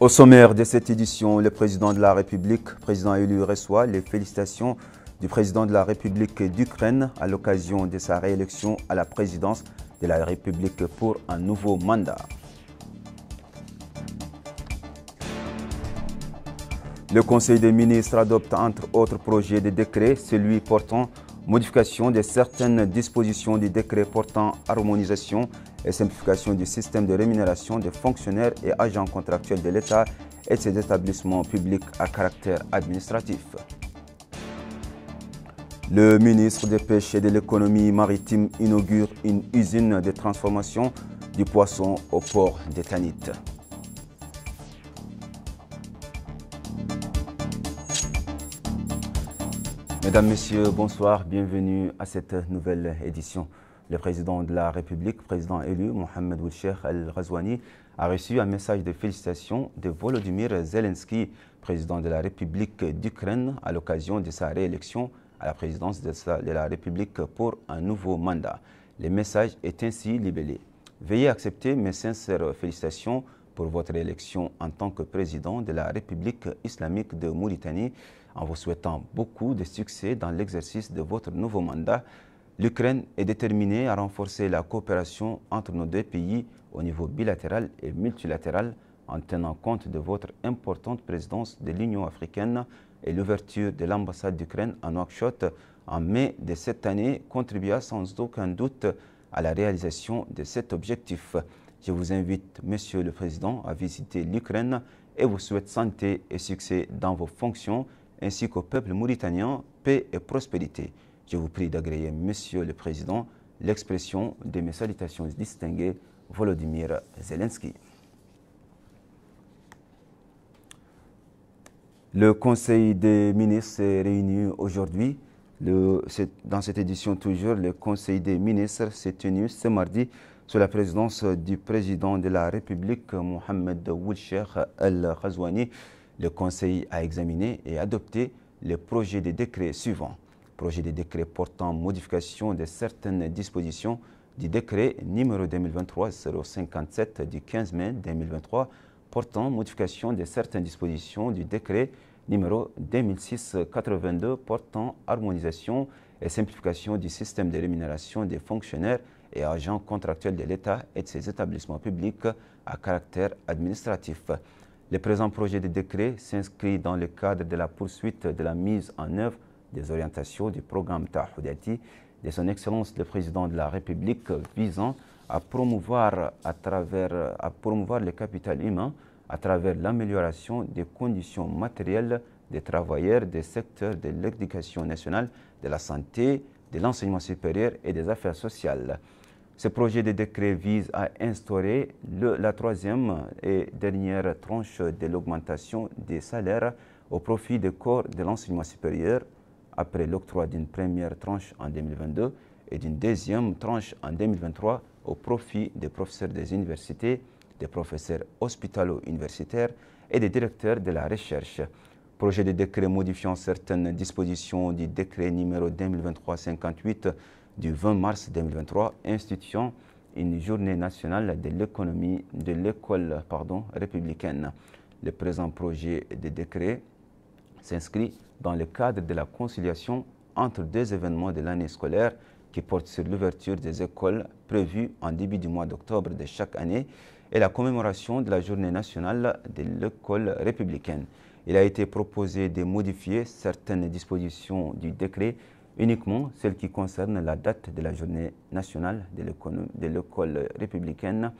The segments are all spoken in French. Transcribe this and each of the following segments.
Au sommaire de cette édition, le président de la République, président élu, reçoit les félicitations du président de la République d'Ukraine à l'occasion de sa réélection à la présidence de la République pour un nouveau mandat. Le Conseil des ministres adopte entre autres projets de décret, celui portant modification de certaines dispositions du décret portant harmonisation et simplification du système de rémunération des fonctionnaires et agents contractuels de l'État et de ses établissements publics à caractère administratif. Le ministre des Pêches et de l'Économie maritime inaugure une usine de transformation du poisson au port de Tanit. Mesdames, Messieurs, bonsoir, bienvenue à cette nouvelle édition. Le président de la République, président élu, Mohamed Ould Cheikh Al-Ghazouani, a reçu un message de félicitations de Volodymyr Zelensky, président de la République d'Ukraine, à l'occasion de sa réélection à la présidence de la République pour un nouveau mandat. Le message est ainsi libellé. Veuillez accepter mes sincères félicitations pour votre élection en tant que président de la République islamique de Mauritanie, en vous souhaitant beaucoup de succès dans l'exercice de votre nouveau mandat. L'Ukraine est déterminée à renforcer la coopération entre nos deux pays au niveau bilatéral et multilatéral en tenant compte de votre importante présidence de l'Union africaine et l'ouverture de l'ambassade d'Ukraine à Nouakchott en mai de cette année contribua sans aucun doute à la réalisation de cet objectif. Je vous invite, Monsieur le Président, à visiter l'Ukraine et vous souhaite santé et succès dans vos fonctions ainsi qu'au peuple mauritanien, paix et prospérité. Je vous prie d'agréer, Monsieur le Président, l'expression de mes salutations distinguées, Volodymyr Zelensky. Le Conseil des ministres s'est réuni aujourd'hui. Dans cette édition toujours, le Conseil des ministres s'est tenu ce mardi sous la présidence du président de la République, Mohamed Ould Cheikh Al-Ghazouani. Le Conseil a examiné et adopté les projets de décret suivants. Projet de décret portant modification de certaines dispositions du décret numéro 2023-057 du 15 mai 2023 portant modification de certaines dispositions du décret numéro 2006-82 portant harmonisation et simplification du système de rémunération des fonctionnaires et agents contractuels de l'État et de ses établissements publics à caractère administratif. Le présent projet de décret s'inscrit dans le cadre de la poursuite de la mise en œuvre des orientations du programme Tahoudati de son Excellence le Président de la République visant à promouvoir le capital humain à travers l'amélioration des conditions matérielles des travailleurs des secteurs de l'éducation nationale, de la santé, de l'enseignement supérieur et des affaires sociales. Ce projet de décret vise à instaurer la troisième et dernière tranche de l'augmentation des salaires au profit des corps de l'enseignement supérieur après l'octroi d'une première tranche en 2022 et d'une deuxième tranche en 2023 au profit des professeurs des universités, des professeurs hospitalo-universitaires et des directeurs de la recherche. Projet de décret modifiant certaines dispositions du décret numéro 2023-58 du 20 mars 2023 instituant une journée nationale de l'économie de l'école républicaine. Le présent projet de décret s'inscrit dans le cadre de la conciliation entre deux événements de l'année scolaire qui portent sur l'ouverture des écoles prévues en début du mois d'octobre de chaque année et la commémoration de la journée nationale de l'école républicaine. Il a été proposé de modifier certaines dispositions du décret, uniquement celles qui concernent la date de la journée nationale de l'école républicaine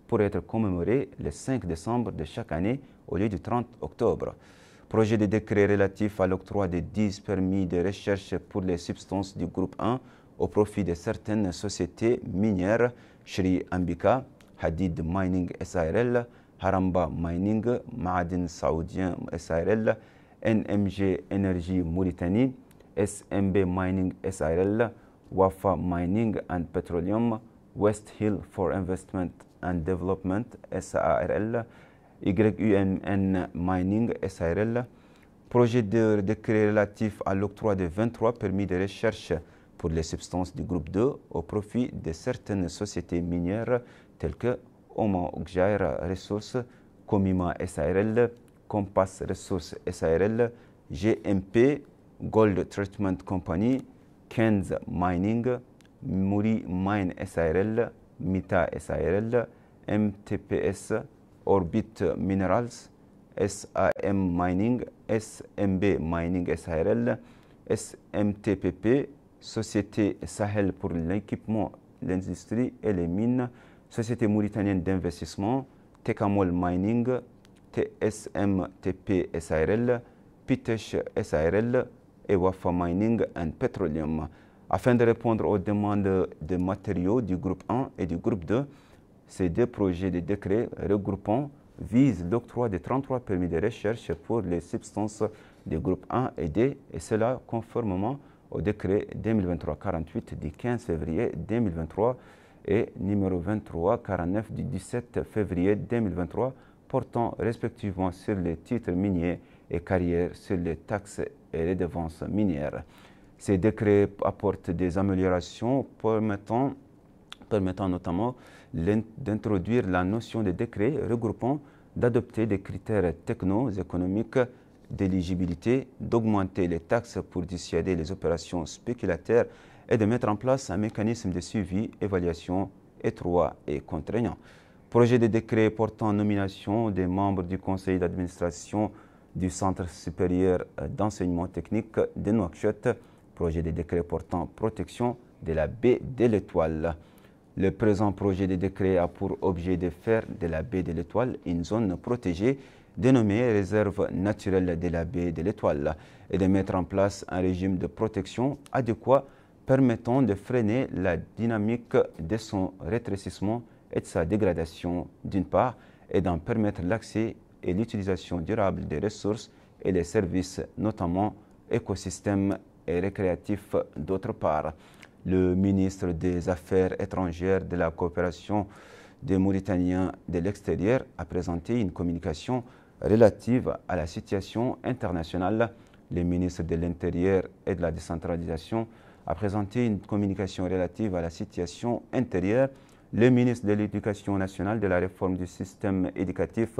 pour être commémorée le 5 décembre de chaque année au lieu du 30 octobre. Projet de décret relatif à l'octroi de 10 permis de recherche pour les substances du groupe 1 au profit de certaines sociétés minières, Shri Ambika, Hadid Mining SARL, Haramba Mining, Ma'adin Saoudien SARL, NMG Energy Mauritanie, SMB Mining SARL, Wafa Mining and Petroleum, West Hill for Investment and Development SARL, YUMN Mining SARL. Projet de décret relatif à l'octroi de 23 permis de recherche pour les substances du groupe 2 au profit de certaines sociétés minières telles que Oman Gjair Resources, Comima SARL, Compass Resources SARL, GMP, Gold Treatment Company, Kenz Mining, Muri Mine SARL, Mita SARL, MTPS, Orbit Minerals, SAM Mining, SMB Mining SARL, SMTPP, Société Sahel pour l'équipement, l'industrie et les mines, Société mauritanienne d'investissement, Tekamol Mining, TSMTP SARL, Pitesh SARL et Wafa Mining and Petroleum. Afin de répondre aux demandes de matériaux du groupe 1 et du groupe 2, ces deux projets de décret regroupant visent l'octroi de 33 permis de recherche pour les substances du groupe 1 et 2, et cela conformément au décret 2023-48 du 15 février 2023 et numéro 23-49 du 17 février 2023 portant respectivement sur les titres miniers et carrières, sur les taxes et redevances minières. Ces décrets apportent des améliorations permettant notamment d'introduire la notion de décret regroupant, d'adopter des critères techno-économiques d'éligibilité, d'augmenter les taxes pour dissuader les opérations spéculataires et de mettre en place un mécanisme de suivi, évaluation étroit et contraignant. Projet de décret portant nomination des membres du conseil d'administration du Centre supérieur d'enseignement technique de Nouakchott. Projet de décret portant protection de la baie de l'Étoile. Le présent projet de décret a pour objet de faire de la baie de l'Étoile une zone protégée dénommée réserve naturelle de la baie de l'Étoile et de mettre en place un régime de protection adéquat permettant de freiner la dynamique de son rétrécissement et de sa dégradation d'une part et d'en permettre l'accès et l'utilisation durable des ressources et des services, notamment écosystèmes et récréatifs d'autre part. Le ministre des Affaires étrangères, de la coopération des Mauritaniens de l'extérieur a présenté une communication relative à la situation internationale. Le ministre de l'Intérieur et de la décentralisation a présenté une communication relative à la situation intérieure. Le ministre de l'Éducation nationale, de la réforme du système éducatif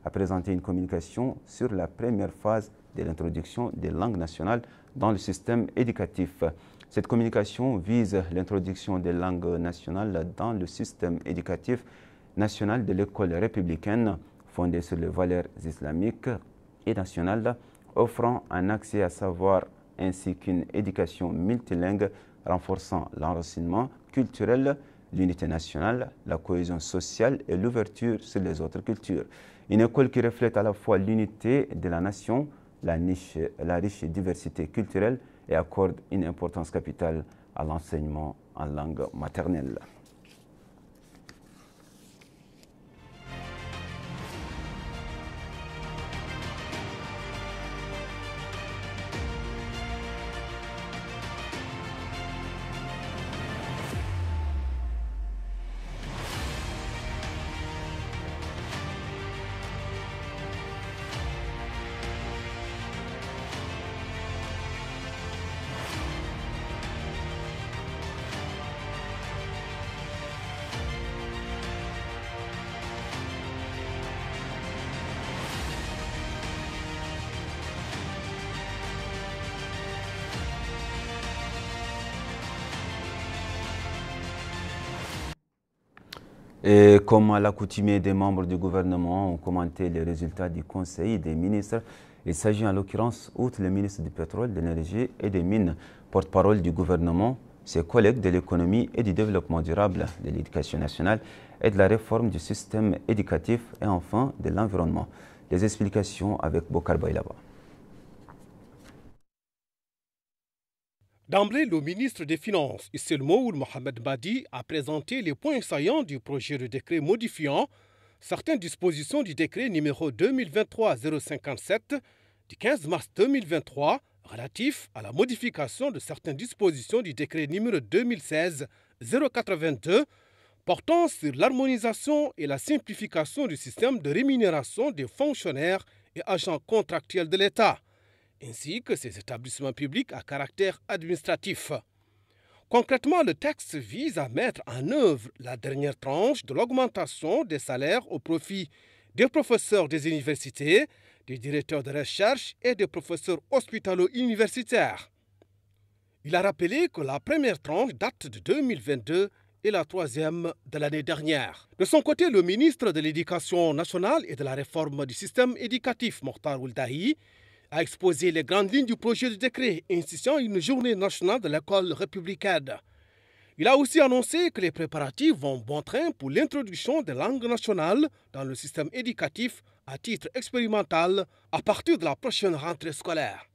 a présenté une communication sur la première phase de l'introduction des langues nationales dans le système éducatif. Cette communication vise l'introduction des langues nationales dans le système éducatif national de l'école républicaine fondée sur les valeurs islamiques et nationales, offrant un accès à savoir ainsi qu'une éducation multilingue renforçant l'enracinement culturel, l'unité nationale, la cohésion sociale et l'ouverture sur les autres cultures. Une école qui reflète à la fois l'unité de la nation, la riche diversité culturelle et accorde une importance capitale à l'enseignement en langue maternelle. Et comme à l'accoutumée, des membres du gouvernement ont commenté les résultats du Conseil des ministres. Il s'agit en l'occurrence, outre le ministre du pétrole, de l'énergie et des mines, porte-parole du gouvernement, ses collègues de l'économie et du développement durable, de l'éducation nationale et de la réforme du système éducatif et enfin de l'environnement. Les explications avec Bokar Bailaba. D'emblée, le ministre des Finances, Issel Moul Mohamed Badi, a présenté les points saillants du projet de décret modifiant certaines dispositions du décret numéro 2023-057 du 15 mars 2023 relatif à la modification de certaines dispositions du décret numéro 2016-082 portant sur l'harmonisation et la simplification du système de rémunération des fonctionnaires et agents contractuels de l'État, ainsi que ces établissements publics à caractère administratif. Concrètement, le texte vise à mettre en œuvre la dernière tranche de l'augmentation des salaires au profit des professeurs des universités, des directeurs de recherche et des professeurs hospitalo-universitaires. Il a rappelé que la première tranche date de 2022 et la troisième de l'année dernière. De son côté, le ministre de l'Éducation nationale et de la réforme du système éducatif, Mokhtar Ould-Dahi, a exposé les grandes lignes du projet de décret instituant une journée nationale de l'école républicaine. Il a aussi annoncé que les préparatifs vont bon train pour l'introduction des langues nationales dans le système éducatif à titre expérimental à partir de la prochaine rentrée scolaire.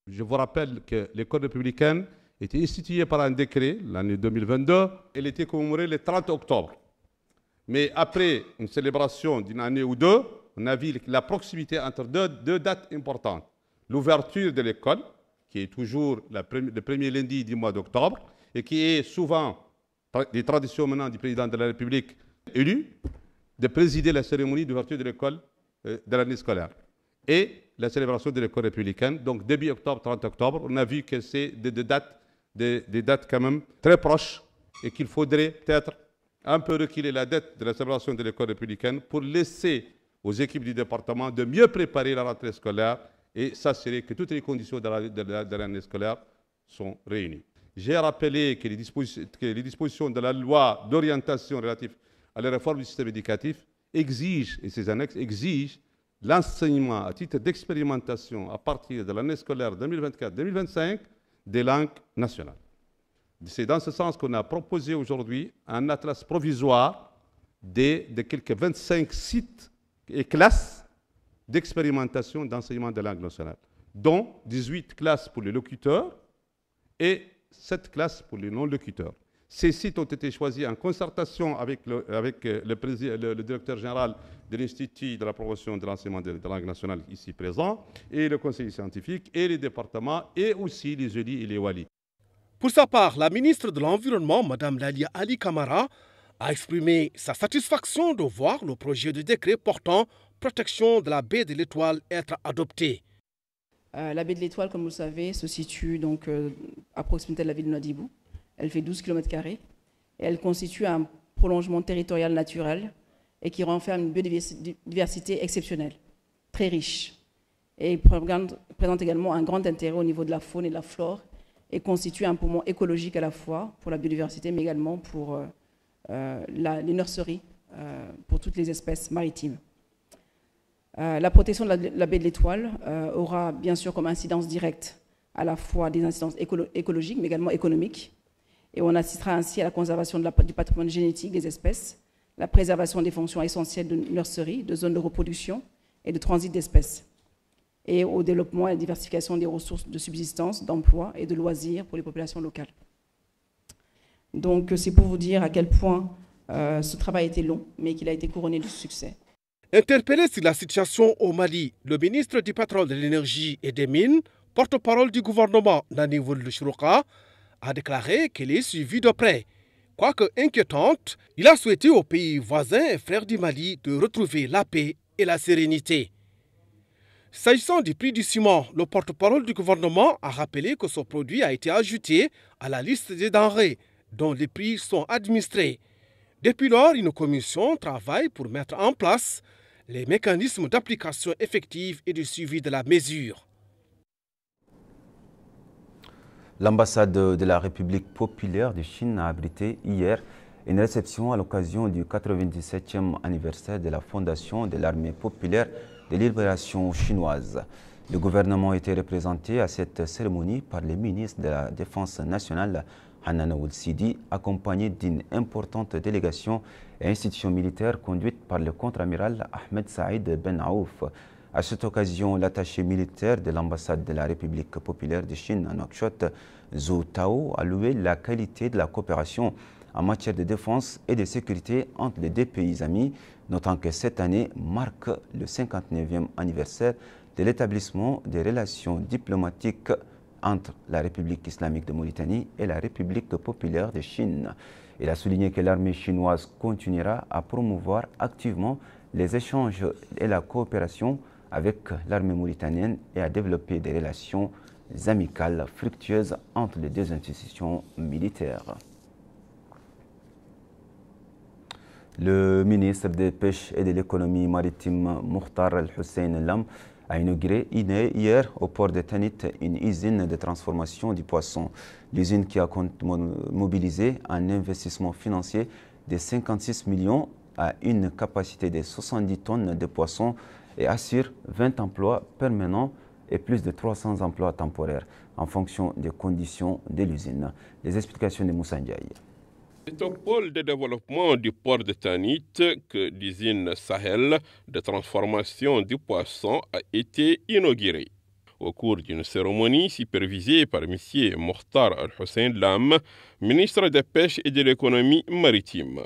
Je vous rappelle que l'école républicaine était instituée par un décret l'année 2022. Elle était commémorée le 30 octobre. Mais après une célébration d'une année ou deux, on a vu la proximité entre deux dates importantes. L'ouverture de l'école, qui est toujours le premier lundi du mois d'octobre, et qui est souvent des traditions maintenant du président de la République élu, de présider la cérémonie d'ouverture de l'école de l'année scolaire. Et la célébration de l'école républicaine, donc début octobre, 30 octobre, on a vu que c'est des dates quand même très proches et qu'il faudrait peut-être un peu reculer la date de la célébration de l'école républicaine pour laisser aux équipes du département de mieux préparer la rentrée scolaire et s'assurer que toutes les conditions de l'année scolaire sont réunies. J'ai rappelé que les dispositions de la loi d'orientation relative à la réforme du système éducatif exigent, et ces annexes exigent, l'enseignement à titre d'expérimentation à partir de l'année scolaire 2024-2025 des langues nationales. C'est dans ce sens qu'on a proposé aujourd'hui un atlas provisoire de quelques 25 sites et classes d'expérimentation d'enseignement des langues nationales, dont 18 classes pour les locuteurs et 7 classes pour les non-locuteurs. Ces sites ont été choisis en concertation avec le directeur général de l'Institut de la promotion de l'enseignement de langue nationale ici présent, et le conseil scientifique, et les départements, et aussi les élus et les walis. Pour sa part, la ministre de l'Environnement, Mme Lalia Ali Kamara, a exprimé sa satisfaction de voir le projet de décret portant protection de la baie de l'Étoile être adopté. La baie de l'Étoile, comme vous le savez, se situe donc à proximité de la ville de Nouadhibou. Elle fait 12 km² et elle constitue un prolongement territorial naturel et qui renferme une biodiversité exceptionnelle, très riche. Et présente également un grand intérêt au niveau de la faune et de la flore et constitue un poumon écologique à la fois pour la biodiversité mais également pour les nurseries, pour toutes les espèces maritimes. La protection de la baie de l'Étoile aura bien sûr comme incidence directe à la fois des incidences écologiques mais également économiques. Et on assistera ainsi à la conservation du patrimoine génétique des espèces, la préservation des fonctions essentielles de nurseries, de zones de reproduction et de transit d'espèces, et au développement et à la diversification des ressources de subsistance, d'emploi et de loisirs pour les populations locales. Donc c'est pour vous dire à quel point ce travail a été long, mais qu'il a été couronné de succès. Interpellé sur la situation au Mali, le ministre du Pétrole, de l'Énergie et des Mines, porte-parole du gouvernement, Nani Wuld Chrouka, a déclaré qu'elle est suivie de près. Quoique inquiétante, il a souhaité aux pays voisins et frères du Mali de retrouver la paix et la sérénité. S'agissant du prix du ciment, le porte-parole du gouvernement a rappelé que ce produit a été ajouté à la liste des denrées dont les prix sont administrés. Depuis lors, une commission travaille pour mettre en place les mécanismes d'application effective et de suivi de la mesure. L'ambassade de la République populaire de Chine a abrité hier une réception à l'occasion du 97e anniversaire de la fondation de l'armée populaire de libération chinoise. Le gouvernement était représenté à cette cérémonie par le ministre de la Défense nationale, Hanan Ould-Sidi, accompagné d'une importante délégation et institution militaire conduite par le contre-amiral Ahmed Saïd Ben Aouf. À cette occasion, l'attaché militaire de l'ambassade de la République populaire de Chine à Nouakchott, Zhou Tao, a loué la qualité de la coopération en matière de défense et de sécurité entre les deux pays amis, notant que cette année marque le 59e anniversaire de l'établissement des relations diplomatiques entre la République islamique de Mauritanie et la République populaire de Chine. Il a souligné que l'armée chinoise continuera à promouvoir activement les échanges et la coopération avec l'armée mauritanienne et à développer des relations amicales fructueuses entre les deux institutions militaires. Le ministre des Pêches et de l'économie maritime Mokhtar Al-Hussein Lam a inauguré hier au port de Tanit une usine de transformation du poisson. L'usine qui a mobilisé un investissement financier de 56 millions a une capacité de 70 tonnes de poissons et assure 20 emplois permanents et plus de 300 emplois temporaires en fonction des conditions de l'usine. Les explications de Moussa Ndiaye. C'est au pôle de développement du port de Tanit que l'usine Sahel de transformation du poisson a été inaugurée. Au cours d'une cérémonie supervisée par M. Mokhtar Al-Hussein Lam, ministre des Pêches et de l'économie maritime.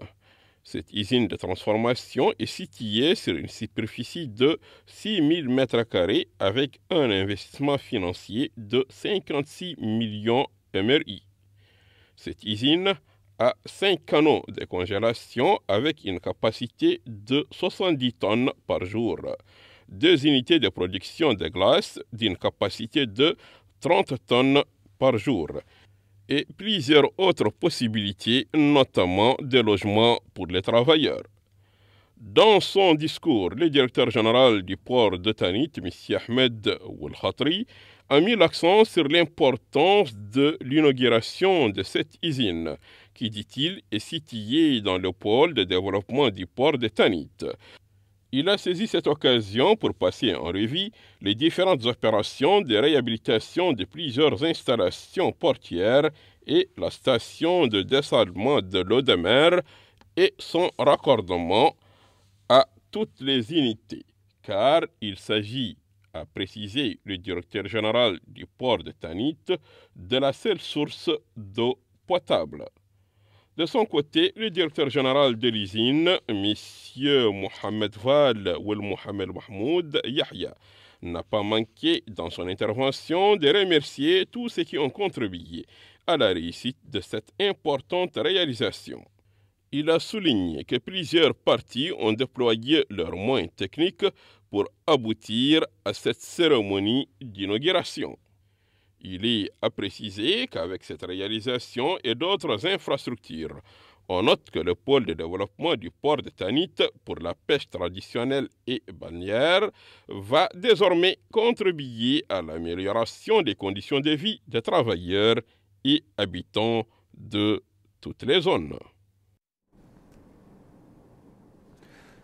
Cette usine de transformation est située sur une superficie de 6 000 m² avec un investissement financier de 56 millions MRI. Cette usine a 5 canaux de congélation avec une capacité de 70 tonnes par jour, 2 unités de production de glace d'une capacité de 30 tonnes par jour et plusieurs autres possibilités, notamment des logements pour les travailleurs. Dans son discours, le directeur général du port de Tanit, M. Ahmed Oul-Khatri, a mis l'accent sur l'importance de l'inauguration de cette usine, qui, dit-il, est située dans le pôle de développement du port de Tanit. Il a saisi cette occasion pour passer en revue les différentes opérations de réhabilitation de plusieurs installations portières et la station de dessalement de l'eau de mer et son raccordement à toutes les unités, car il s'agit, a précisé le directeur général du port de Tanit, de la seule source d'eau potable. De son côté, le directeur général de l'usine, M. Mohamed Val ou Mohamed Mahmoud Yahya, n'a pas manqué dans son intervention de remercier tous ceux qui ont contribué à la réussite de cette importante réalisation. Il a souligné que plusieurs parties ont déployé leurs moyens techniques pour aboutir à cette cérémonie d'inauguration. Il est à préciser qu'avec cette réalisation et d'autres infrastructures, on note que le pôle de développement du port de Tanit pour la pêche traditionnelle et bannière va désormais contribuer à l'amélioration des conditions de vie des travailleurs et habitants de toutes les zones.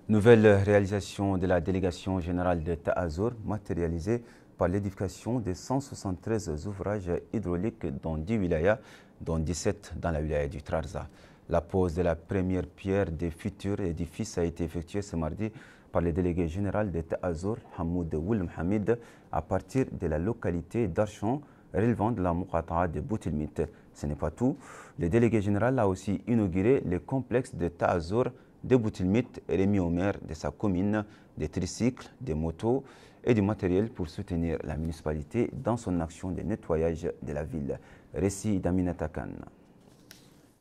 Nouvelle réalisation de la délégation générale de Ta'azour, matérialisée par l'édification de 173 ouvrages hydrauliques dans 10 wilayas, dont 17 dans la wilaya du Trarza. La pose de la première pierre des futurs édifices a été effectuée ce mardi par le délégué général de Ta'azour, Hamoud Ould Hamid, à partir de la localité d'Archon, relevant de la Muqata'a de Boutilmit. Ce n'est pas tout. Le délégué général a aussi inauguré le complexe de Ta'azour de Boutilmit et remis au maire de sa commune des tricycles, des motos et du matériel pour soutenir la municipalité dans son action de nettoyage de la ville. Récit d'Aminata Khan.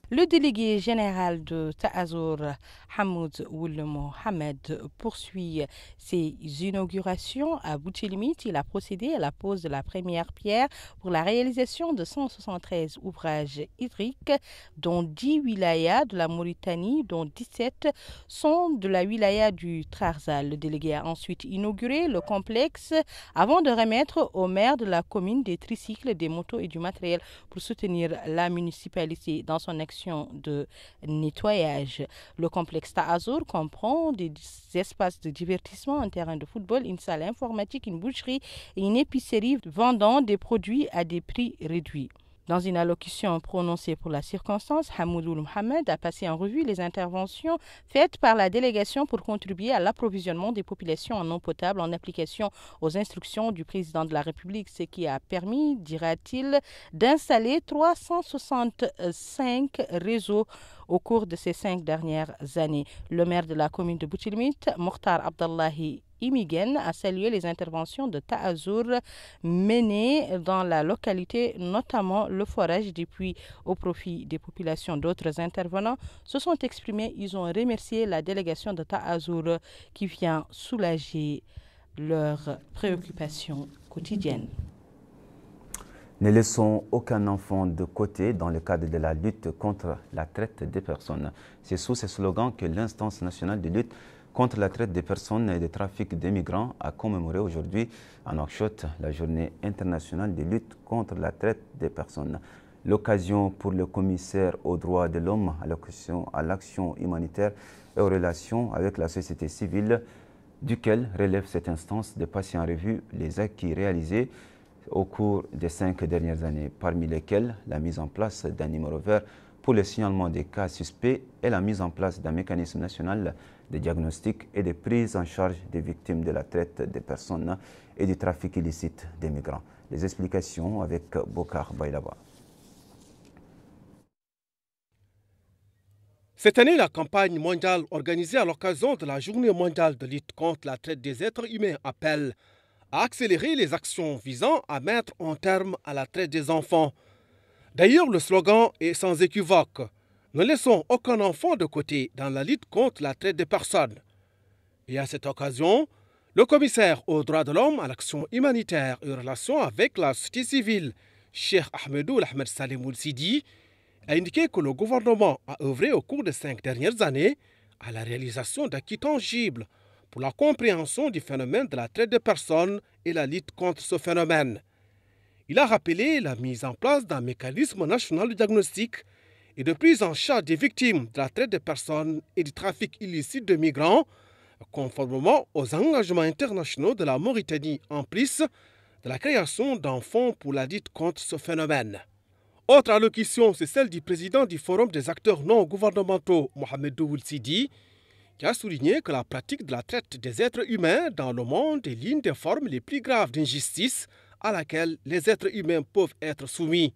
Le délégué général de Ta'azour, Hamoud Ould Hamid, poursuit ses inaugurations à Boutilmit. Il a procédé à la pose de la première pierre pour la réalisation de 173 ouvrages hydriques, dont 10 wilayas de la Mauritanie, dont 17 sont de la wilaya du Trarza. Le délégué a ensuite inauguré le complexe avant de remettre au maire de la commune des tricycles, des motos et du matériel pour soutenir la municipalité dans son action de nettoyage. Le complexe Ta'azour comprend des espaces de divertissement, un terrain de football, une salle informatique, une boucherie et une épicerie vendant des produits à des prix réduits. Dans une allocution prononcée pour la circonstance, Hamoud Ould Hamid a passé en revue les interventions faites par la délégation pour contribuer à l'approvisionnement des populations en eau potable en application aux instructions du président de la République, ce qui a permis, dira-t-il, d'installer 365 réseaux au cours de ces 5 dernières années. Le maire de la commune de Boutilmit, Mokhtar Abdallahi Imigen, a salué les interventions de Ta'azour menées dans la localité, notamment le forage des puits au profit des populations. D'autres intervenants se sont exprimés. Ils ont remercié la délégation de Ta'azour qui vient soulager leurs préoccupations quotidiennes. Ne laissons aucun enfant de côté dans le cadre de la lutte contre la traite des personnes. C'est sous ce slogan que l'instance nationale de lutte contre la traite des personnes et le trafic des migrants a commémoré aujourd'hui à Nouakchott la journée internationale de lutte contre la traite des personnes. L'occasion pour le commissaire aux droits de l'homme, à l'action humanitaire et aux relations avec la société civile, duquel relève cette instance de passer en revue les acquis réalisés au cours des 5 dernières années, parmi lesquels la mise en place d'un numéro vert pour le signalement des cas suspects et la mise en place d'un mécanisme national de diagnostic et de prise en charge des victimes de la traite des personnes et du trafic illicite des migrants. Les explications avec Bokar Bailaba. Cette année, la campagne mondiale organisée à l'occasion de la Journée mondiale de lutte contre la traite des êtres humains appelle à accélérer les actions visant à mettre un terme à la traite des enfants. D'ailleurs, le slogan est sans équivoque. Ne laissons aucun enfant de côté dans la lutte contre la traite des personnes. Et à cette occasion, le commissaire aux droits de l'homme, à l'action humanitaire et aux relations avec la société civile, Cheikh Ahmedou Ahmed Salim Sidi, a indiqué que le gouvernement a œuvré au cours des 5 dernières années à la réalisation d'acquis tangibles pour la compréhension du phénomène de la traite des personnes et la lutte contre ce phénomène. Il a rappelé la mise en place d'un mécanisme national de diagnostic et de prise en charge des victimes de la traite des personnes et du trafic illicite de migrants, conformément aux engagements internationaux de la Mauritanie, en plus de la création d'un fonds pour la lutte contre ce phénomène. Autre allocution, c'est celle du président du Forum des acteurs non gouvernementaux, Mohamed Ould Sidi, qui a souligné que la pratique de la traite des êtres humains dans le monde est l'une des formes les plus graves d'injustice à laquelle les êtres humains peuvent être soumis.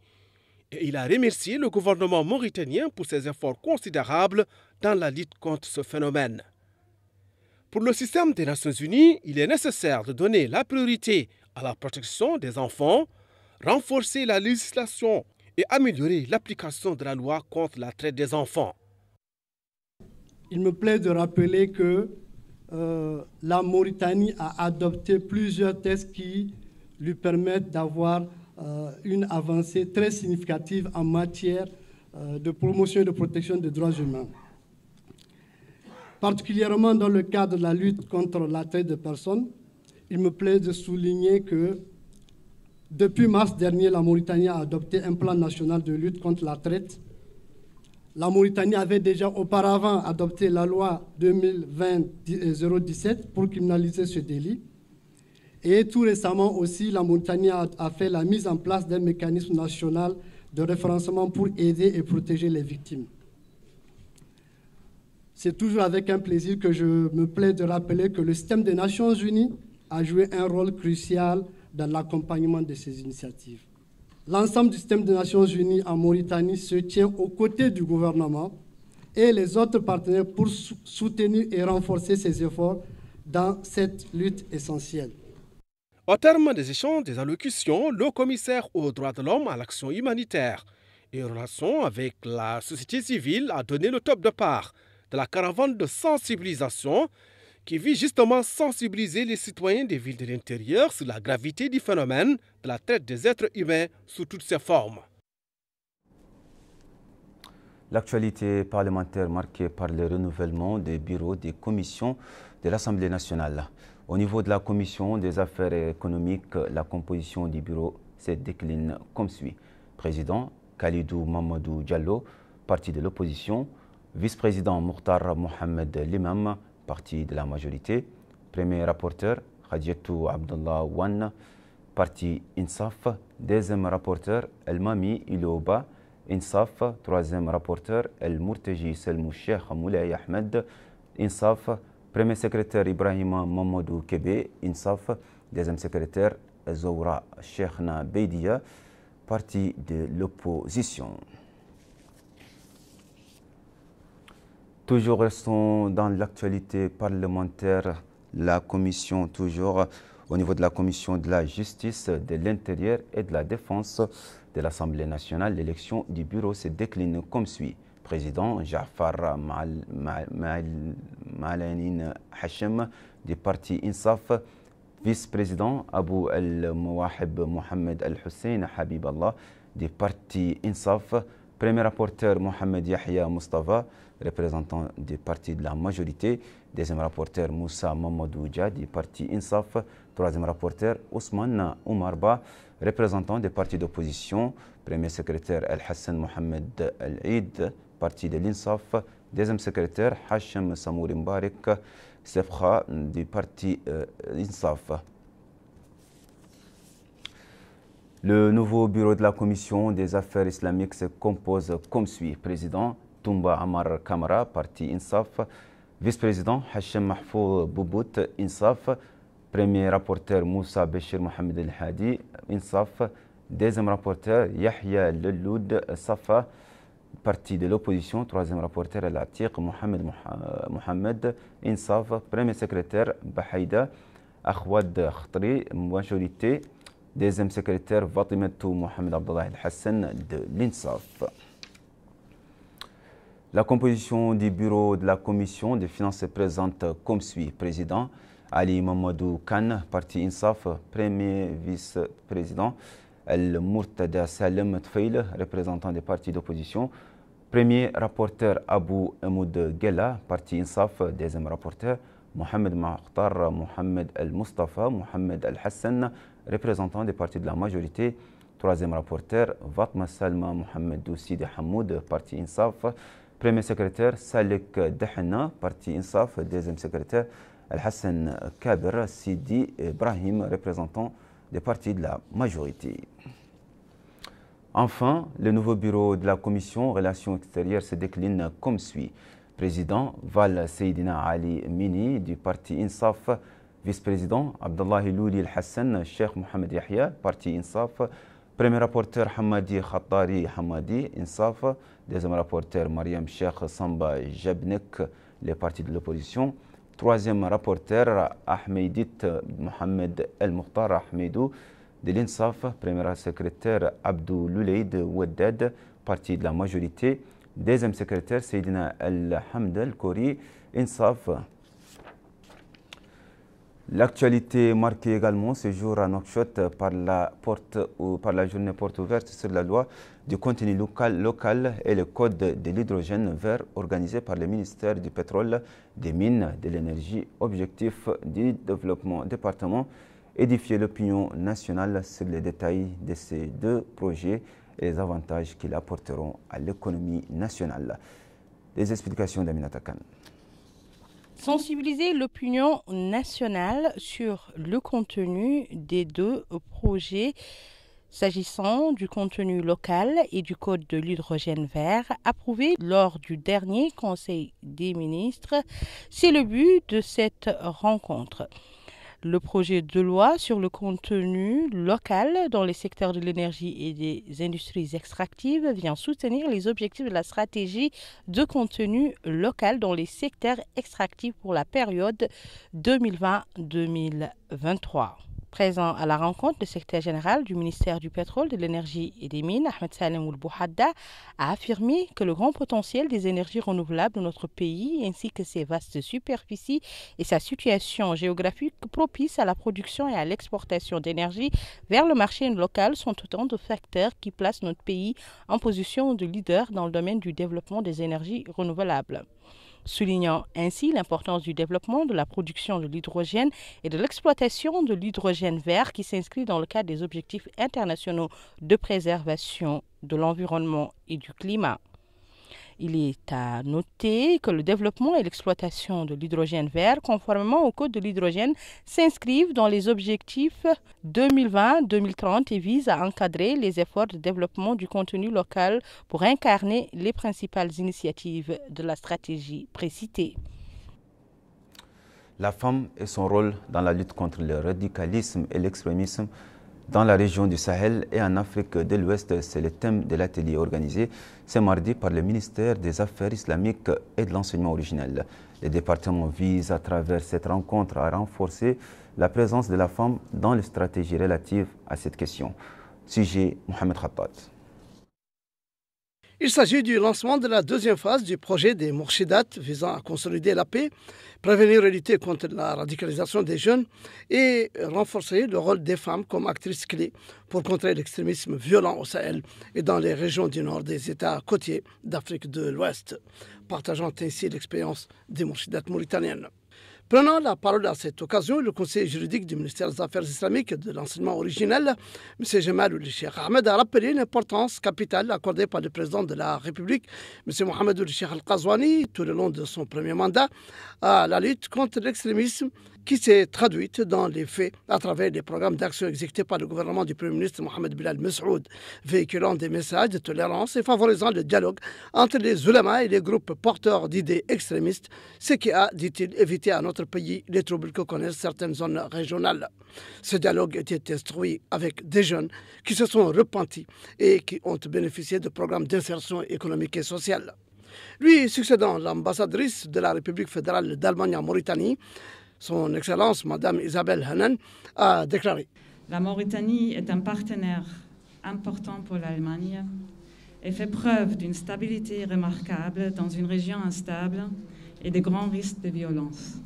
Et il a remercié le gouvernement mauritanien pour ses efforts considérables dans la lutte contre ce phénomène. Pour le système des Nations Unies, il est nécessaire de donner la priorité à la protection des enfants, renforcer la législation et améliorer l'application de la loi contre la traite des enfants. Il me plaît de rappeler que la Mauritanie a adopté plusieurs textes qui lui permettent d'avoir une avancée très significative en matière de promotion et de protection des droits humains. Particulièrement dans le cadre de la lutte contre la traite des personnes, il me plaît de souligner que depuis mars dernier, la Mauritanie a adopté un plan national de lutte contre la traite. La Mauritanie avait déjà auparavant adopté la loi 2020-017 pour criminaliser ce délit. Et tout récemment aussi, la Mauritanie a fait la mise en place d'un mécanisme national de référencement pour aider et protéger les victimes. C'est toujours avec un plaisir que je me plais de rappeler que le système des Nations Unies a joué un rôle crucial dans l'accompagnement de ces initiatives. L'ensemble du système des Nations Unies en Mauritanie se tient aux côtés du gouvernement et les autres partenaires pour soutenir et renforcer ces efforts dans cette lutte essentielle. Au terme des échanges des allocutions, le commissaire aux droits de l'homme, à l'action humanitaire et en relation avec la société civile a donné le top départ de la caravane de sensibilisation qui vise justement à sensibiliser les citoyens des villes de l'intérieur sur la gravité du phénomène de la traite des êtres humains sous toutes ses formes. L'actualité parlementaire marquée par le renouvellement des bureaux des commissions de l'Assemblée nationale. Au niveau de la commission des affaires économiques, la composition du bureau se décline comme suit. Président Khalidou Mamadou Diallo, parti de l'opposition. Vice-président Mokhtar Mohamed Limam, parti de la majorité. Premier rapporteur, Khadjetou Abdullah Wan, parti INSAF. Deuxième rapporteur, El Mami Ilouba, INSAF. Troisième rapporteur, El Mourteji Selmou Cheikh Moulay Ahmed, INSAF. Premier secrétaire, Ibrahima Mamadou Kébé, INSAF. Deuxième secrétaire, Zoura Cheikhna Beidia, parti de l'opposition. Toujours restons dans l'actualité parlementaire, la commission, toujours au niveau de la commission de la justice, de l'intérieur et de la défense de l'Assemblée nationale. L'élection du bureau se décline comme suit. Président Jafar Malanin Hachem du parti INSAF, Vice-président Abou El-Mouahib Mohamed El-Hussein Habiballah du parti INSAF. Premier rapporteur Mohamed Yahya Mustafa, représentant du parti de la majorité. Deuxième rapporteur Moussa Mamadou Dja du parti INSAF. Troisième rapporteur Ousmane Oumarba, représentant des partis d'opposition. Premier secrétaire El-Hassan Mohamed El-Eid, parti de l'INSAF. Deuxième secrétaire Hachem Samouri Mbarek Sefra du parti INSAF. Le nouveau bureau de la Commission des affaires islamiques se compose comme suit. Président Toumba Amar Kamara, parti INSAF. Vice-président Hachem Mahfouz Boubout, INSAF. Premier rapporteur Moussa Béchir Mohamed El Hadi, INSAF. Deuxième rapporteur Yahya Leloud Safa, parti de l'opposition. Troisième rapporteur El Atiq Mohamed, INSAF. Premier secrétaire Bahaïda Akhwad Khtri, majorité. Deuxième secrétaire Fatimatou Mohamed Abdallah El Hassan de l'INSAF. La composition du bureau de la commission des finances se présente comme suit. Président Ali Mamadou Khan, parti INSAF. Premier vice-président El-Murtada Salem Tfail, représentant des partis d'opposition. Premier rapporteur Abou Emoud Gela, parti INSAF. Deuxième rapporteur Mohamed Makhtar Mohamed El-Mustafa Mohamed El-Hassan, représentant des partis de la majorité. Troisième rapporteur Fatma Salma Mohamed Doussidi Hamoud, parti INSAF. Premier secrétaire Salek Dehna, parti INSAF. Deuxième secrétaire El-Hassan Kabir Sidi Ibrahim, représentant des partis de la majorité. Enfin, le nouveau bureau de la commission Relations extérieures se décline comme suit. Président Val Seydina Ali Mini du parti INSAF. Vice-président Abdallahi Louli El-Hassan Cheikh Mohamed Yahya, parti INSAF. Premier rapporteur Hamadi Khattari Hamadi, INSAF. Deuxième rapporteur Mariam Cheikh Samba Jabnek, les partis de l'opposition. Troisième rapporteur Ahmedit Mohamed El-Mukhtar Ahmedou de l'INSAF. Premier secrétaire Abdou Louleid Ouaddad, parti de la majorité. Deuxième secrétaire Seydina El-Hamd El-Kouri, INSAF. L'actualité marquée également ce jour à Nouakchott par la journée porte ouverte sur la loi du contenu local et le code de l'hydrogène vert organisé par le ministère du pétrole, des mines, de l'énergie. Objectif du département, édifier l'opinion nationale sur les détails de ces deux projets et les avantages qu'ils apporteront à l'économie nationale. Les explications d'Aminata Khan. Sensibiliser l'opinion nationale sur le contenu des deux projets s'agissant du contenu local et du code de l'hydrogène vert approuvé lors du dernier Conseil des ministres. C'est le but de cette rencontre. Le projet de loi sur le contenu local dans les secteurs de l'énergie et des industries extractives vient soutenir les objectifs de la stratégie de contenu local dans les secteurs extractifs pour la période 2020-2023. Présent à la rencontre, le secrétaire général du ministère du pétrole, de l'énergie et des mines, Ahmed Salem Oulbouhadda, a affirmé que le grand potentiel des énergies renouvelables de notre pays, ainsi que ses vastes superficies et sa situation géographique propice à la production et à l'exportation d'énergie vers le marché local sont autant de facteurs qui placent notre pays en position de leader dans le domaine du développement des énergies renouvelables. Soulignant ainsi l'importance du développement de la production de l'hydrogène et de l'exploitation de l'hydrogène vert qui s'inscrit dans le cadre des objectifs internationaux de préservation de l'environnement et du climat. Il est à noter que le développement et l'exploitation de l'hydrogène vert, conformément au Code de l'hydrogène, s'inscrivent dans les objectifs 2020-2030 et visent à encadrer les efforts de développement du contenu local pour incarner les principales initiatives de la stratégie précitée. La femme et son rôle dans la lutte contre le radicalisme et l'extrémisme dans la région du Sahel et en Afrique de l'Ouest, c'est le thème de l'atelier organisé ce mardi par le ministère des Affaires islamiques et de l'enseignement originel. Le département vise à travers cette rencontre à renforcer la présence de la femme dans les stratégies relatives à cette question. Sujet Mohamed Khattat. Il s'agit du lancement de la deuxième phase du projet des Mourchidat visant à consolider la paix, prévenir et lutter contre la radicalisation des jeunes et renforcer le rôle des femmes comme actrices clés pour contrer l'extrémisme violent au Sahel et dans les régions du nord des États côtiers d'Afrique de l'Ouest, partageant ainsi l'expérience des Mourchidat mauritaniennes. Prenant la parole à cette occasion, le conseiller juridique du ministère des Affaires islamiques et de l'enseignement originel, M. Jamal Ould Cheikh Ahmed, a rappelé l'importance capitale accordée par le président de la République, M. Mohamed Ould Cheikh Al-Qazouani, tout le long de son premier mandat, à la lutte contre l'extrémisme qui s'est traduite dans les faits à travers les programmes d'action exécutés par le gouvernement du Premier ministre Mohamed Bilal Mesroud, véhiculant des messages de tolérance et favorisant le dialogue entre les ulama et les groupes porteurs d'idées extrémistes, ce qui a, dit-il, évité à notre pays les troubles que connaissent certaines zones régionales. Ce dialogue était instruit avec des jeunes qui se sont repentis et qui ont bénéficié de programmes d'insertion économique et sociale. Lui succédant l'ambassadrice de la République fédérale d'Allemagne en Mauritanie, Son Excellence, Madame Isabelle Hanan, a déclaré: La Mauritanie est un partenaire important pour l'Allemagne et fait preuve d'une stabilité remarquable dans une région instable et de grands risques de violence.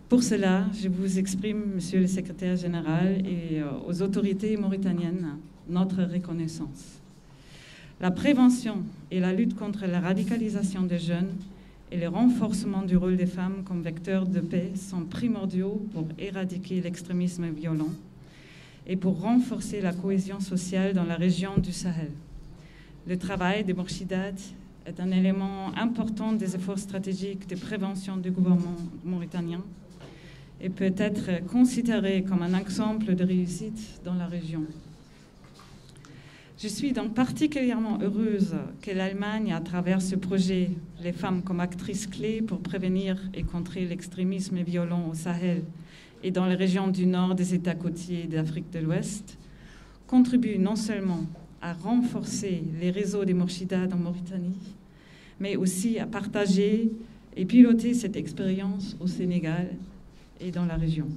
Pour cela, je vous exprime, Monsieur le Secrétaire général, et aux autorités mauritaniennes, notre reconnaissance. La prévention et la lutte contre la radicalisation des jeunes et le renforcement du rôle des femmes comme vecteurs de paix sont primordiaux pour éradiquer l'extrémisme violent et pour renforcer la cohésion sociale dans la région du Sahel. Le travail des Mourchidat est un élément important des efforts stratégiques de prévention du gouvernement mauritanien et peut être considéré comme un exemple de réussite dans la région. Je suis donc particulièrement heureuse que l'Allemagne, à travers ce projet, les femmes comme actrices clés pour prévenir et contrer l'extrémisme violent au Sahel et dans les régions du nord des États côtiers d'Afrique de l'Ouest, contribue non seulement à renforcer les réseaux des Mourchidat en Mauritanie, mais aussi à partager et piloter cette expérience au Sénégal et dans la région.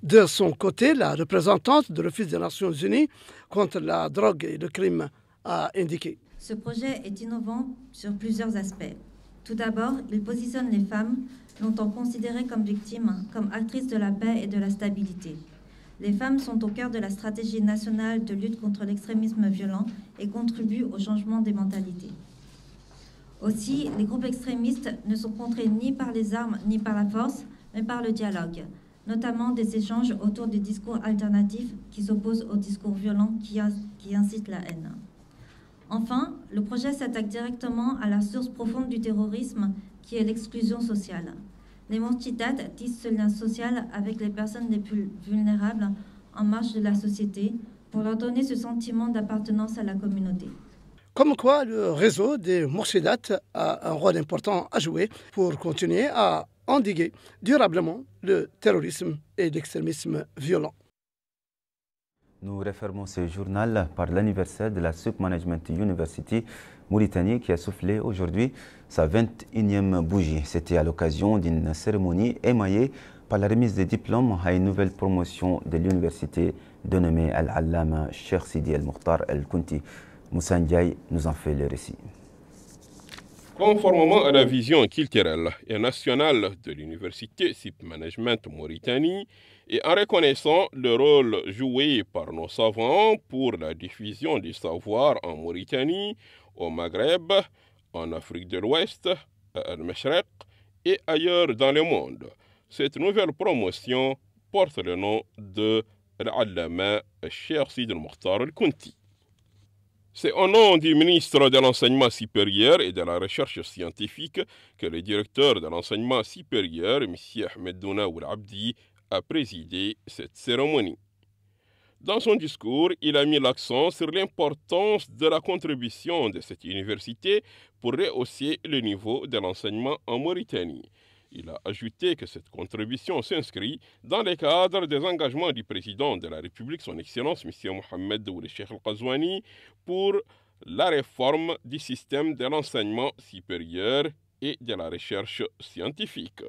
De son côté, la représentante de l'Office des Nations Unies contre la drogue et le crime a indiqué: Ce projet est innovant sur plusieurs aspects. Tout d'abord, il positionne les femmes, longtemps considérées comme victimes, comme actrices de la paix et de la stabilité. Les femmes sont au cœur de la stratégie nationale de lutte contre l'extrémisme violent et contribuent au changement des mentalités. Aussi, les groupes extrémistes ne sont contrés ni par les armes ni par la force, mais par le dialogue, notamment des échanges autour des discours alternatifs qui s'opposent aux discours violents qui incitent la haine. Enfin, le projet s'attaque directement à la source profonde du terrorisme, qui est l'exclusion sociale. Les Mourchidat tissent ce lien social avec les personnes les plus vulnérables en marge de la société pour leur donner ce sentiment d'appartenance à la communauté. Comme quoi, le réseau des Mourchidat a un rôle important à jouer pour continuer à endiguer durablement le terrorisme et l'extrémisme violent. Nous refermons ce journal par l'anniversaire de la Souq Management University Mauritanie qui a soufflé aujourd'hui sa 21e bougie. C'était à l'occasion d'une cérémonie émaillée par la remise des diplômes à une nouvelle promotion de l'université dénommée Al-Allama Cheikh Sidi Al-Mokhtar Al-Kunti. Moussa Ndiaye nous en fait le récit. Conformément à la vision culturelle et nationale de l'université SIP Management Mauritanie et en reconnaissant le rôle joué par nos savants pour la diffusion du savoir en Mauritanie, au Maghreb, en Afrique de l'Ouest, à Al-Mashriq et ailleurs dans le monde, cette nouvelle promotion porte le nom de Al-Allama Cheikh Sidi Al-Mokhtar Al-Kunti. C'est au nom du ministre de l'Enseignement supérieur et de la Recherche scientifique que le directeur de l'Enseignement supérieur, M. Ahmed Douna Ould Abdi, a présidé cette cérémonie. Dans son discours, il a mis l'accent sur l'importance de la contribution de cette université pour rehausser le niveau de l'enseignement en Mauritanie. Il a ajouté que cette contribution s'inscrit dans le cadre des engagements du président de la République, son Excellence M. Mohamed Ould Cheikh Al-Qazouani, pour la réforme du système de l'enseignement supérieur et de la recherche scientifique.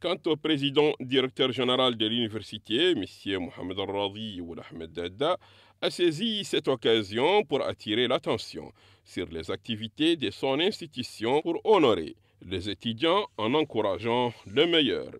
Quant au président directeur général de l'université, M. Mohamed Al-Radi Ould Ahmed Dadda, a saisi cette occasion pour attirer l'attention sur les activités de son institution pour honorer les étudiants en encourageant le meilleur.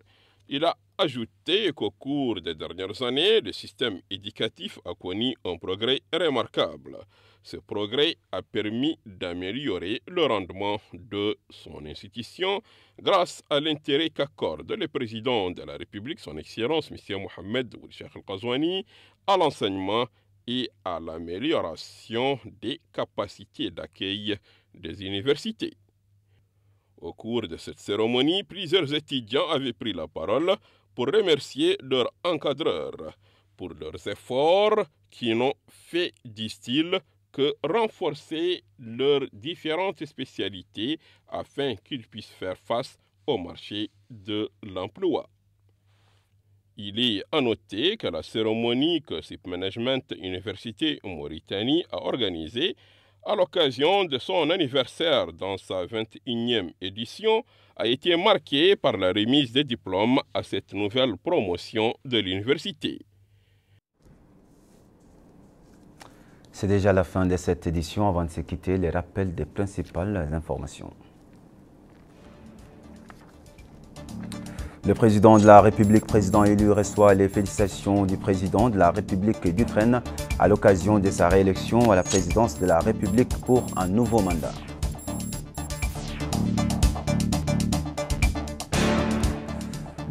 Il a ajouté qu'au cours des dernières années, le système éducatif a connu un progrès remarquable. Ce progrès a permis d'améliorer le rendement de son institution grâce à l'intérêt qu'accorde le président de la République, son Excellence, M. Mohamed Ould Cheikh Al Ghazouani, à l'enseignement et à l'amélioration des capacités d'accueil des universités. Au cours de cette cérémonie, plusieurs étudiants avaient pris la parole pour remercier leurs encadreurs pour leurs efforts qui n'ont fait, disent-ils, que renforcer leurs différentes spécialités afin qu'ils puissent faire face au marché de l'emploi. Il est à noter que la cérémonie que SIP Management Université Mauritanie a organisée à l'occasion de son anniversaire dans sa 21e édition a été marquée par la remise des diplômes à cette nouvelle promotion de l'université. C'est déjà la fin de cette édition. Avant de se quitter, les rappels des principales informations. Le président de la République, président élu, reçoit les félicitations du président de la République d'Ukraine à l'occasion de sa réélection à la présidence de la République pour un nouveau mandat.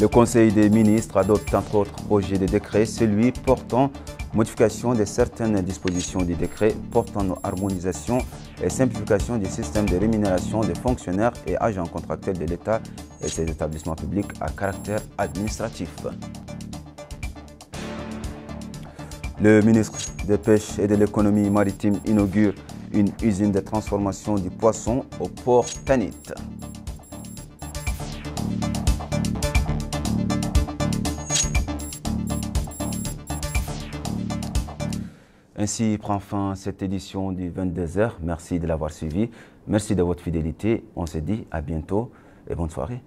Le Conseil des ministres adopte entre autres projet de décret, celui portant modification de certaines dispositions du décret portant harmonisation et simplification du système de rémunération des fonctionnaires et agents contractuels de l'État et ses établissements publics à caractère administratif. Le ministre des Pêches et de l'Économie maritime inaugure une usine de transformation du poisson au port Tanit. Ainsi prend fin cette édition du 22h. Merci de l'avoir suivi. Merci de votre fidélité. On se dit à bientôt et bonne soirée.